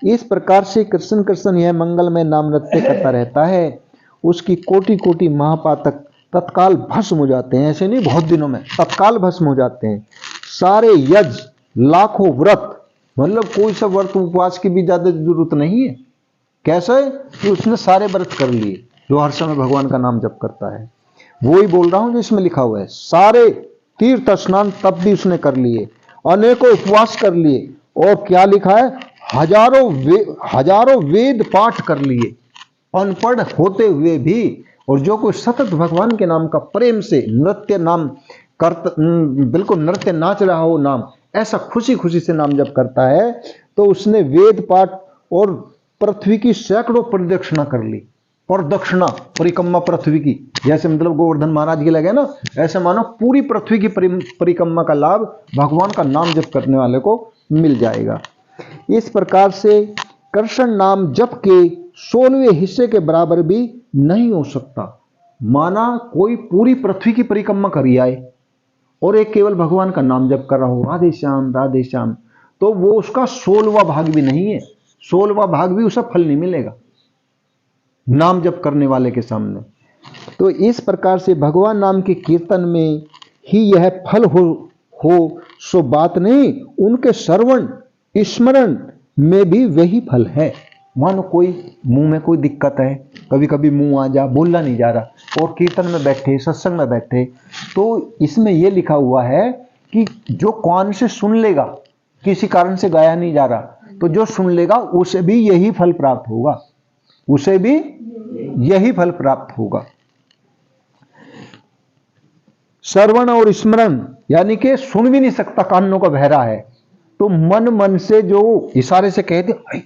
इस प्रकार से कृष्ण कृष्ण यह मंगलमय नाम नृत्य करता रहता है। उसकी कोटि कोटि महापातक तत्काल भस्म हो जाते हैं, ऐसे नहीं बहुत दिनों में, तत्काल भस्म हो जाते हैं। सारे यज्ञ, लाखों व्रत, मतलब कोई सा व्रत उपवास की भी ज्यादा जरूरत नहीं है। कैसे कि उसने सारे व्रत कर लिए जो हर समय भगवान का नाम जप करता है। वो ही बोल रहा हूं जो इसमें लिखा हुआ है, सारे तीर्थ स्नान तब भी उसने कर लिए, अनेकों उपवास कर लिए, और क्या लिखा है, हजारों वेद पाठ कर लिए अनपढ़ होते हुए भी। और जो कोई सतत भगवान के नाम का प्रेम से नृत्य नाम करता, बिल्कुल नृत्य नाच रहा हो नाम, ऐसा खुशी खुशी से नाम जप करता है, तो उसने वेद पाठ और पृथ्वी की सैकड़ों प्रदक्षिणा कर ली। प्रदक्षिणा, परिक्रमा पृथ्वी की, जैसे मतलब गोवर्धन महाराज की लगे ना, ऐसे मानो पूरी पृथ्वी की परिक्रमा का लाभ भगवान का नाम जप करने वाले को मिल जाएगा। इस प्रकार से कृष्ण नाम जप के 16वें हिस्से के बराबर भी नहीं हो सकता। माना कोई पूरी पृथ्वी की परिक्रमा करी आए और एक केवल भगवान का नाम जप कर रहा हो, राधे श्याम, तो वो उसका 16वां भाग भी नहीं है, 16वां भाग भी उसे फल नहीं मिलेगा नाम जप करने वाले के सामने। तो इस प्रकार से भगवान नाम के कीर्तन में ही यह फल हो सो बात नहीं, उनके श्रवण स्मरण में भी वही फल है। मानो कोई मुंह में कोई दिक्कत है, कभी कभी मुंह आ जा, बोलना नहीं जा रहा, और कीर्तन में बैठे, सत्संग में बैठे, तो इसमें यह लिखा हुआ है कि जो कान से सुन लेगा, किसी कारण से गाया नहीं जा रहा, तो जो सुन लेगा उसे भी यही फल प्राप्त होगा, उसे भी यही फल प्राप्त होगा। श्रवण और स्मरण, यानी कि सुन भी नहीं सकता, कानों का बहरा है, तो मन से जो इशारे से कह दिया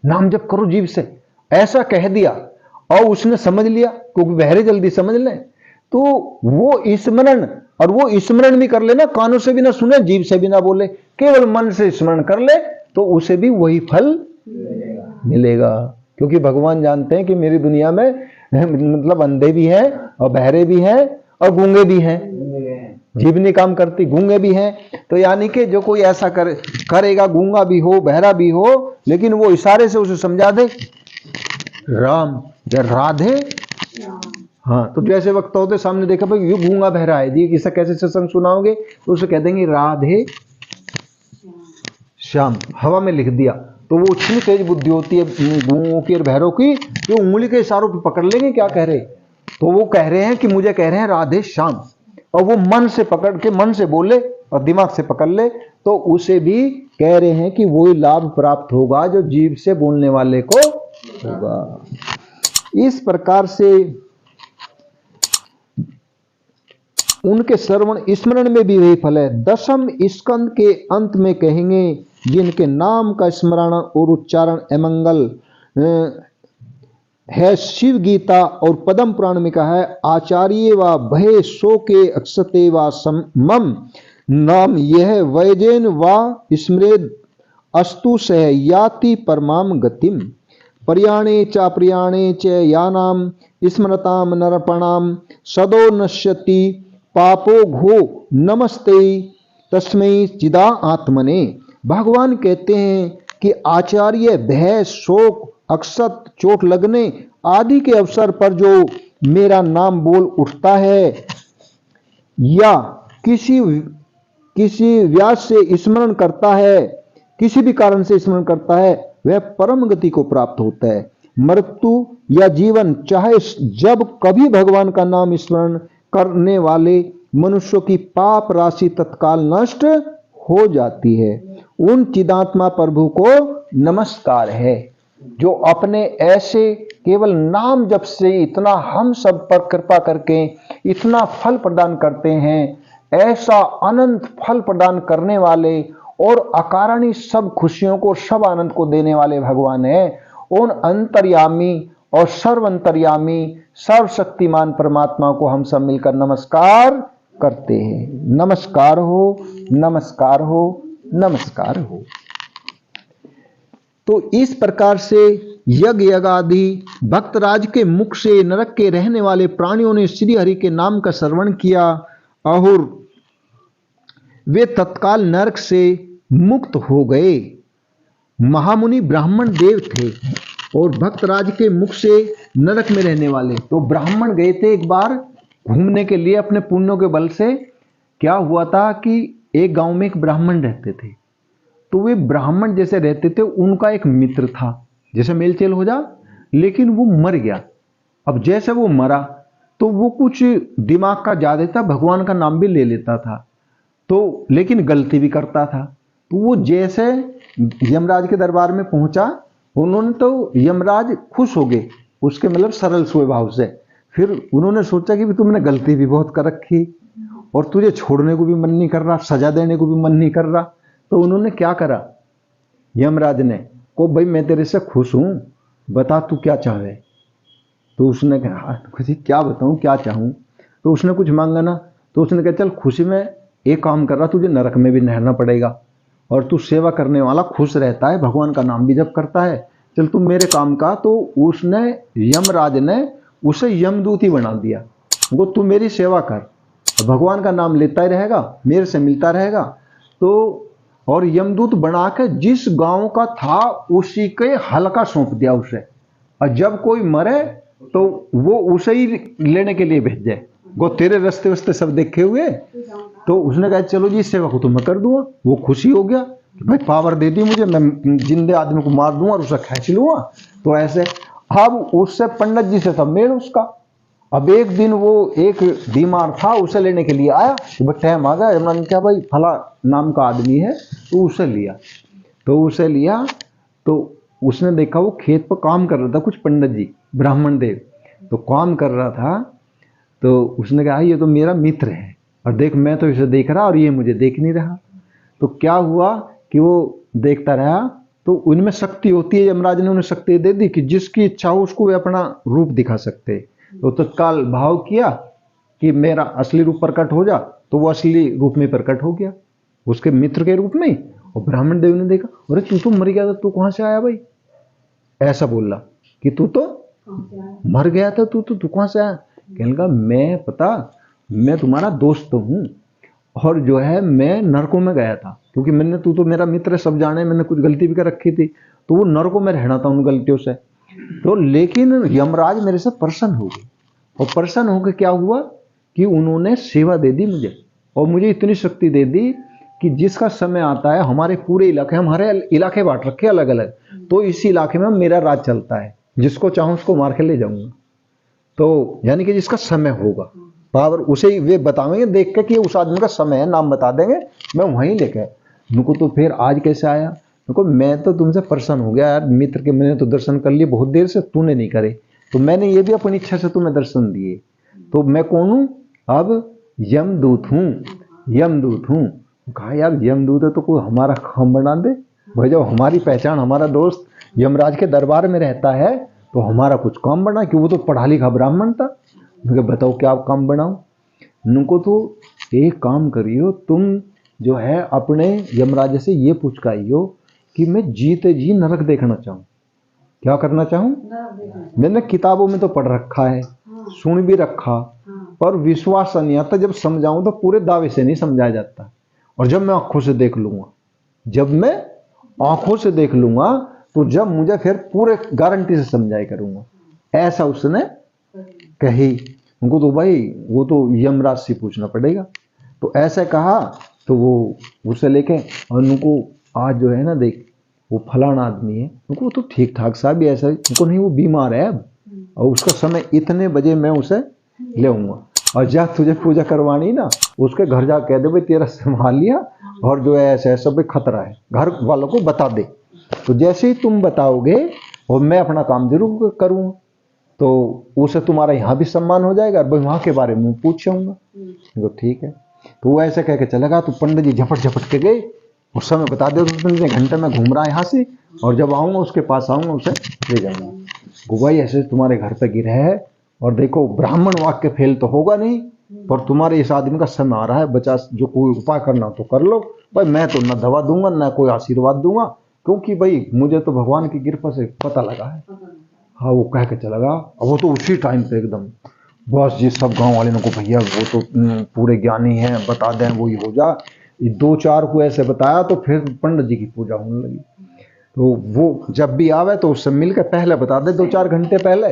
नाम जप करो जीभ से, ऐसा कह दिया और उसने समझ लिया, क्योंकि बहरे जल्दी समझ लें, तो वो स्मरण, और वो स्मरण भी कर लेना, कानों से भी ना सुने, जीभ से भी ना बोले, केवल मन से स्मरण कर ले, तो उसे भी वही फल मिलेगा। क्योंकि भगवान जानते हैं कि मेरी दुनिया में मतलब अंधे भी हैं और बहरे भी हैं और गूंगे भी हैं, जीभ नहीं काम करती, गूंगे भी हैं। तो यानी कि जो कोई ऐसा करेगा, गूंगा भी हो, बहरा भी हो, लेकिन वो इशारे से उसे समझा दे राम या राधे, हाँ, तो जैसे वक्त होते सामने देखा भाई ये गूंगा बहरा है जी, किसा कैसे सत्संग सुनाओगे, तो उसे कह देंगे राधे श्याम, हवा में लिख दिया, तो वो इतनी तेज बुद्धि होती है गूंगों की और बहरों की, जो उंगली के इशारों पे पकड़ लेंगे क्या कह रहे, तो वो कह रहे हैं कि मुझे कह रहे हैं राधे श्याम, और वो मन से पकड़ के, मन से बोले और दिमाग से पकड़ ले, तो उसे भी कह रहे हैं कि वही लाभ प्राप्त होगा जो जीभ से बोलने वाले को होगा। इस प्रकार से उनके श्रवण स्मरण में भी वही फल है। 10वें स्कंद के अंत में कहेंगे, जिनके नाम का स्मरण और उच्चारण अमंगल है, शिव गीता और पद्म पुराण में कहा है, आचार्य व भय सो के अक्षते व समम नाम यह वैजैन व स्मृद अस्तु सह याति परमाम गतिम पर्याणे च यानाम स्मरताम नरपणाम सदो नश्यति पापो घो नमस्ते तस्मै चिदा आत्मने। भगवान कहते हैं कि आचार्य भय, शोक, अक्षत, चोट लगने आदि के अवसर पर जो मेरा नाम बोल उठता है या किसी व्यास से स्मरण करता है, किसी भी कारण से स्मरण करता है, वह परम गति को प्राप्त होता है। मृत्यु या जीवन चाहे जब कभी भगवान का नाम स्मरण करने वाले मनुष्यों की पाप राशि तत्काल नष्ट हो जाती है। उन चिदात्मा प्रभु को नमस्कार है जो अपने ऐसे केवल नाम जप से इतना हम सब पर कृपा करके इतना फल प्रदान करते हैं, ऐसा अनंत फल प्रदान करने वाले और अकारण ही सब खुशियों को, सब आनंद को देने वाले भगवान है। उन अंतर्यामी और सर्व अंतर्यामी सर्वशक्तिमान परमात्मा को हम सब मिलकर नमस्कार करते हैं। नमस्कार हो, नमस्कार हो, नमस्कार हो। तो इस प्रकार से यज्ञ आदि भक्तराज के मुख से नरक के रहने वाले प्राणियों ने श्री हरि के नाम का श्रवण किया और वे तत्काल नरक से मुक्त हो गए। महामुनि ब्राह्मण देव थे और भक्तराज के मुख से नरक में रहने वाले। तो ब्राह्मण गए थे एक बार घूमने के लिए अपने पुण्यों के बल से। क्या हुआ था कि एक गांव में एक ब्राह्मण रहते थे। तो वे ब्राह्मण जैसे रहते थे, उनका एक मित्र था, जैसे मेलचेल हो जा, लेकिन वो मर गया। अब जैसे वो मरा तो वो कुछ दिमाग का ज्यादा था, भगवान का नाम भी ले लेता था, तो लेकिन गलती भी करता था। तो वो जैसे यमराज के दरबार में पहुंचा, उन्होंने तो यमराज खुश हो गए उसके मतलब सरल स्वभाव से। फिर उन्होंने सोचा कि तुमने गलती भी बहुत कर रखी और तुझे छोड़ने को भी मन नहीं कर रहा, सजा देने को भी मन नहीं कर रहा। तो उन्होंने क्या करा, यमराज ने को भाई मैं तेरे से खुश हूं, बता तू क्या चाहे। तो उसने कहा खुशी क्या बताऊं क्या चाहूं। तो उसने कुछ मांगा ना, तो उसने कहा चल खुशी में एक काम कर रहा, तुझे नरक में भी नहरना पड़ेगा और तू सेवा करने वाला खुश रहता है, भगवान का नाम भी जप करता है, चल तू मेरे काम का। तो उसने यमराज ने उसे यमदूत ही बना दिया। वो तू मेरी सेवा कर, भगवान का नाम लेता ही रहेगा, मेरे से मिलता रहेगा। तो और यमदूत बना के जिस गांव का था उसी के हल्का सौंप दिया उसे, और जब कोई मरे तो वो उसे ही लेने के लिए भेज जाए। वो तेरे रास्ते वस्ते सब देखे हुए। तो उसने कहा चलो जी सेवा को तो मैं कर दूंगा। वो खुशी हो गया, भाई पावर दे दी मुझे, मैं जिंदे आदमी को मार दूंगा और उसे खींच लूंगा। तो ऐसे अब उससे पंडित जी से था मेल उसका। अब एक दिन वो एक बीमार था, उसे लेने के लिए आया, तो टाइम आ गया, यमराज ने क्या भाई फला नाम का आदमी है, तो उसे लिया। तो उसे लिया तो उसने देखा वो खेत पर काम कर रहा था, कुछ पंडित जी ब्राह्मण देव तो काम कर रहा था। तो उसने कहा ये तो मेरा मित्र है और देख मैं तो इसे देख रहा और ये मुझे देख नहीं रहा। तो क्या हुआ कि वो देखता रहा, तो उनमें शक्ति होती है, यमराज ने उन्हें शक्ति दे दी कि जिसकी इच्छा हो उसको वे अपना रूप दिखा सकते। तो तत्काल भाव किया कि मेरा असली रूप प्रकट हो जा, तो वो असली रूप में प्रकट हो गया उसके मित्र के रूप में। और ब्राह्मण देव ने देखा अरे तू तो मर गया था, तू कहां से आया भाई, ऐसा बोला कि तू तो मर गया था, तू कहां से आया। कहने लगा मैं पता मैं तुम्हारा दोस्त हूं और जो है मैं नरकों में गया था, क्योंकि मैंने तू तो मेरा मित्र सब जाने, मैंने कुछ गलती भी कर रखी थी, तो वो नरकों में रहना था उन गलतियों से। तो लेकिन यमराज मेरे से प्रसन्न हो गए, और प्रसन्न होकर क्या हुआ कि उन्होंने सेवा दे दी मुझे, और मुझे इतनी शक्ति दे दी कि जिसका समय आता है हमारे पूरे इलाके, हमारे इलाके बांट रखे अलग अलग, तो इसी इलाके में मेरा राज चलता है, जिसको चाहूं उसको मार के ले जाऊंगा। तो यानी कि जिसका समय होगा पावर उसे वे बताएंगे देख के कि उस आदमी का समय है, नाम बता देंगे, मैं वहीं लेके उनको। तो फिर आज कैसे आया, देखो मैं तो तुमसे प्रसन्न हो गया यार, मित्र के मैंने तो दर्शन कर लिए बहुत देर से, तूने नहीं करे, तो मैंने ये भी अपनी इच्छा से तुम्हें दर्शन दिए। तो मैं कौन हूं, अब यमदूत हूं, यमदूत हूं। कहा यार यमदूत है तो कोई हमारा काम बना दे भाई, जब हमारी पहचान हमारा दोस्त यमराज के दरबार में रहता है तो हमारा कुछ काम बना, कि वो तो पढ़ा लिखा ब्राह्मण था। बताओ क्या काम बनाऊं। उनको तो एक काम करियो, तुम जो है अपने यमराज से ये पूछ के आइयो कि मैं जीते जी नरक देखना चाहूं। क्या करना चाहूं, मैंने किताबों में तो पढ़ रखा है, सुन भी रखा, पर विश्वास नहीं आता, जब समझाऊं तो पूरे दावे से नहीं समझाया जाता। और जब मैं आंखों से देख लूंगा, जब मैं आंखों से देख लूंगा तो जब मुझे फिर पूरे गारंटी से समझाया करूंगा, ऐसा उसने कही। उनको तो भाई वो तो यमराज से पूछना पड़ेगा। तो ऐसे कहा, तो वो उसे लेके और उनको आज जो है ना देख वो फलाना आदमी है, उनको तो ठीक ठाक सा भी ऐसा, उनको नहीं वो बीमार है अब, और उसका समय इतने बजे मैं उसे ले आऊंगा, और जा तुझे पूजा करवानी ना उसके घर जा कह दे भाई तेरा संभाल लिया, और जो है ऐसा ऐसा भाई खतरा है, घर वालों को बता दे। तो जैसे ही तुम बताओगे और मैं अपना काम जरूर करूँगा, तो उसे तुम्हारा यहाँ भी सम्मान हो जाएगा, और भाई वहाँ के बारे में पूछूंगा। तो ठीक है। तो वो ऐसे कह के चलेगा। तो पंडित जी झपट झपट के गए, उस समय बता दे तो घंटे में घूम रहा है यहाँ से, और जब आऊँगा उसके पास आऊँगा उसे ले जाऊँगा। गुबाई ऐसे तुम्हारे घर पे गिरा है, और देखो ब्राह्मण वाक्य फेल तो होगा नहीं, पर तुम्हारे इस आदमी का समय आ रहा है, बचा जो कोई उपाय करना तो कर लो। भाई मैं तो न दवा दूंगा न कोई आशीर्वाद दूंगा, क्योंकि भाई मुझे तो भगवान की कृपा से पता लगा है। हाँ वो कह के चला गया। अब वो तो उसी टाइम पे एकदम बस जी सब गांव वाले को भैया वो तो पूरे ज्ञानी हैं, बता दें वो ही हो जा। ये 2-4 को ऐसे बताया तो फिर पंडित जी की पूजा होने लगी। तो वो जब भी आवे तो उससे मिलकर पहले बता दे 2-4 घंटे पहले,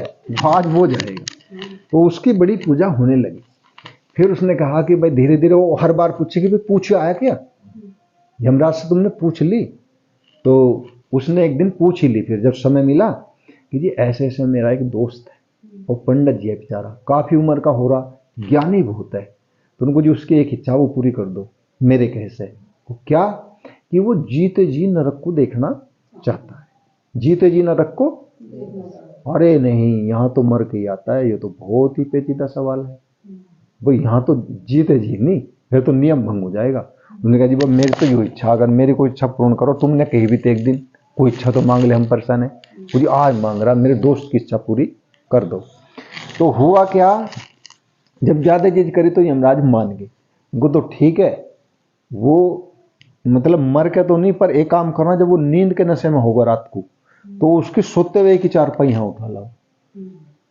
आज वो जाएगा। तो उसकी बड़ी पूजा होने लगी। फिर उसने कहा कि भाई धीरे धीरे वो हर बार पूछे कि भाई पूछ आया क्या, यमराज से तुमने पूछ ली? तो उसने एक दिन पूछ ही ली। फिर जब समय मिला कि जी ऐसे ऐसे मेरा एक दोस्त है, वो पंडित जी है बेचारा, काफी उम्र का हो रहा, ज्ञानी बहुत है, तो उनको जी उसकी एक इच्छा वो पूरी कर दो मेरे कहे से। वो क्या? कि वो जीते जी नरक को देखना चाहता है। जीते जी नरक को? अरे नहीं, यहाँ तो मर के ही आता है, ये तो बहुत ही पेचीदा सवाल है भाई, यहाँ तो जीते जी नहीं, फिर तो नियम भंग हो जाएगा। उन्होंने कहा जी वो मेरी तो ये इच्छा, अगर मेरी कोई इच्छा पूर्ण करो, तुमने कही भी तो एक दिन कोई इच्छा तो मांग ले, हम परेशान है। मुझे आज मांग रहा, मेरे दोस्त की इच्छा पूरी कर दो। तो हुआ क्या, जब ज्यादा चीज करी तो यमराज मान गए। वो तो ठीक है, वो मतलब मर के तो नहीं, पर एक काम करना, जब वो नींद के नशे में होगा रात को, तो उसकी सोते हुए की 4 पहिया उठा लाओ।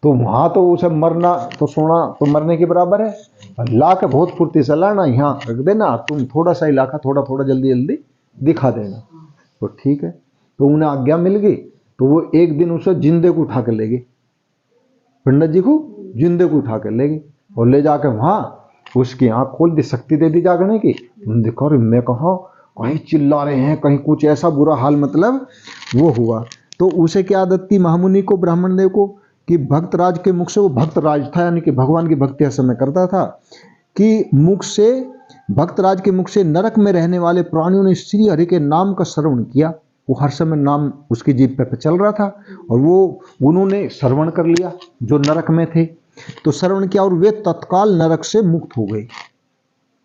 तो वहां तो उसे मरना तो सोना तो मरने के बराबर है। ला के बहुत फुर्ती से लाना, यहाँ रख देना, तुम थोड़ा सा इलाका थोड़ा थोड़ा जल्दी जल्दी दिखा देना। तो ठीक है, तो उन्हें आज्ञा मिल गई। तो वो एक दिन उसे जिंदे को उठा के ले गए, पंडित जी को जिंदे को उठा के ले गए, और ले जाके वहां उसकी आंख खोल दी, शक्ति दे दी जागने की। देखो मैं कहा कहीं चिल्ला रहे हैं, कहीं कुछ ऐसा बुरा हाल, मतलब वो हुआ। तो उसे क्या आदत थी महामुनि को, ब्राह्मण देव को, कि भक्तराज के मुख से, वो भक्तराज था यानी कि भगवान की भक्ति हर समय करता था, कि मुख से, भक्तराज के मुख से नरक में रहने वाले प्राणियों ने श्री हरि के नाम का श्रवण किया। वो हर समय नाम उसकी जीभ पे चल रहा था, और वो उन्होंने श्रवण कर लिया जो नरक में थे, तो श्रवण किया और वे तत्काल नरक से मुक्त हो गए।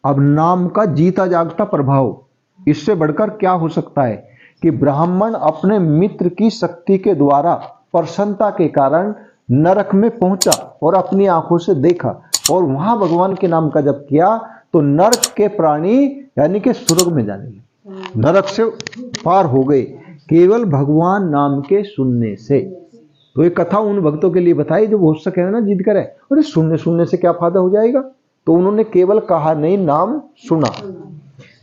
अब नाम का जीता जागता प्रभाव, इससे बढ़कर क्या हो सकता है कि ब्राह्मण अपने मित्र की शक्ति के द्वारा प्रसन्नता के कारण नरक में पहुंचा और अपनी आंखों से देखा, और वहां भगवान के नाम का जप किया, तो नरक के प्राणी यानी कि स्वर्ग में जाने लगे, नरक से पार हो गए केवल भगवान नाम के सुनने से। तो ये कथा उन भक्तों के लिए बताई जो बहुत सके ना जिद करे, अरे सुनने सुनने से क्या फायदा हो जाएगा, तो उन्होंने केवल कहा नहीं, नाम सुना,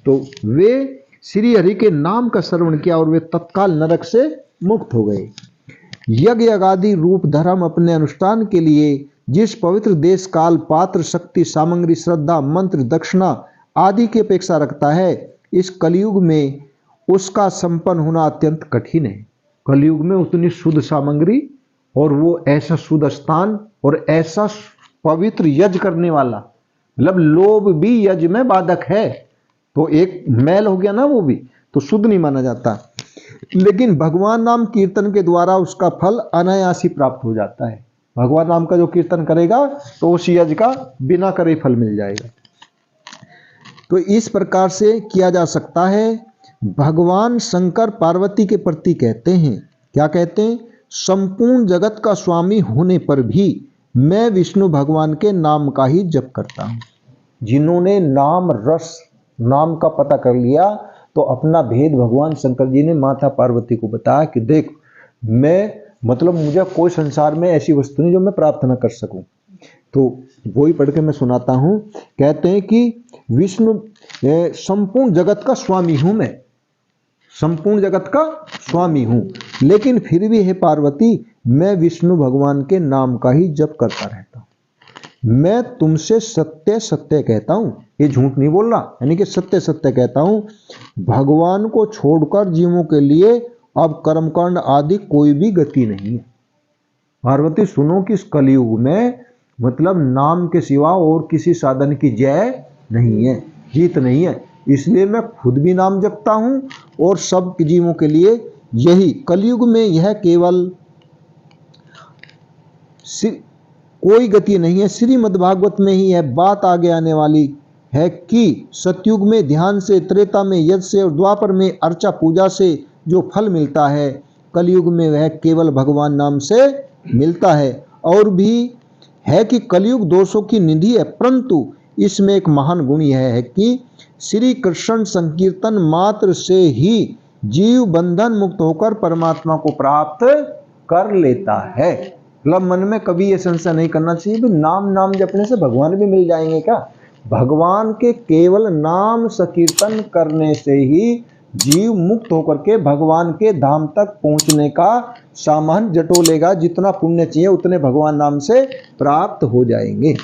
तो वे श्री हरि के नाम का श्रवण किया और वे तत्काल नरक से मुक्त हो गए। यज्ञ आदि रूप धर्म अपने अनुष्ठान के लिए जिस पवित्र देश काल पात्र शक्ति सामग्री श्रद्धा मंत्र दक्षिणा आदि की अपेक्षा रखता है, इस कलयुग में उसका संपन्न होना अत्यंत कठिन है। कलयुग में उतनी शुद्ध सामग्री और वो ऐसा शुद्ध स्थान और ऐसा पवित्र यज्ञ करने वाला, मतलब लोभ भी यज्ञ में बाधक है, तो एक मैल हो गया ना, वो भी तो शुद्ध नहीं माना जाता। लेकिन भगवान नाम कीर्तन के द्वारा उसका फल अनायास ही प्राप्त हो जाता है। भगवान नाम का जो कीर्तन करेगा तो उस यज्ञ का बिना करे फल मिल जाएगा। तो इस प्रकार से किया जा सकता है। भगवान शंकर पार्वती के प्रति कहते हैं, क्या कहते हैं, संपूर्ण जगत का स्वामी होने पर भी मैं विष्णु भगवान के नाम का ही जप करता हूं। जिन्होंने नाम रस नाम का पता कर लिया, तो अपना भेद भगवान शंकर जी ने माता पार्वती को बताया कि देख, मैं मतलब मुझे कोई संसार में ऐसी वस्तु नहीं जो मैं प्राप्त न कर सकूं। तो वही पढ़ के मैं सुनाता हूं। कहते हैं कि विष्णु संपूर्ण जगत का स्वामी हूं, मैं संपूर्ण जगत का स्वामी हूं, लेकिन फिर भी हे पार्वती, मैं विष्णु भगवान के नाम का ही जप करता रहता हूं। मैं तुमसे सत्य सत्य कहता हूं, ये झूठ नहीं बोल रहा, यानी कि सत्य सत्य कहता हूं, भगवान को छोड़कर जीवों के लिए अब कर्मकांड आदि कोई भी गति नहीं है। पार्वती सुनो कि इस कलयुग में मतलब नाम के सिवा और किसी साधन की जय नहीं है, जीत नहीं है। इसलिए मैं खुद भी नाम जपता हूं और सब जीवों के लिए यही कलयुग में यह केवल कोई गति नहीं है। श्रीमद् भागवत में ही यह बात आगे आने वाली है कि सतयुग में ध्यान से, त्रेता में यज्ञ से और द्वापर में अर्चा पूजा से जो फल मिलता है, कलयुग में वह केवल भगवान नाम से मिलता है। और भी है कि कलयुग दोषों की निधि है, परंतु इसमें एक महान गुण यह है कि श्री कृष्ण संकीर्तन मात्र से ही जीव बंधन मुक्त होकर परमात्मा को प्राप्त कर लेता है। मतलब मन में कभी ये संशय नहीं करना चाहिए कि नाम नाम जपने से भगवान भी मिल जाएंगे क्या। भगवान के केवल नाम संकीर्तन करने से ही जीव मुक्त होकर के भगवान के धाम तक पहुंचने का सामान जटोलेगा। जितना पुण्य चाहिए उतने भगवान नाम से प्राप्त हो जाएंगे।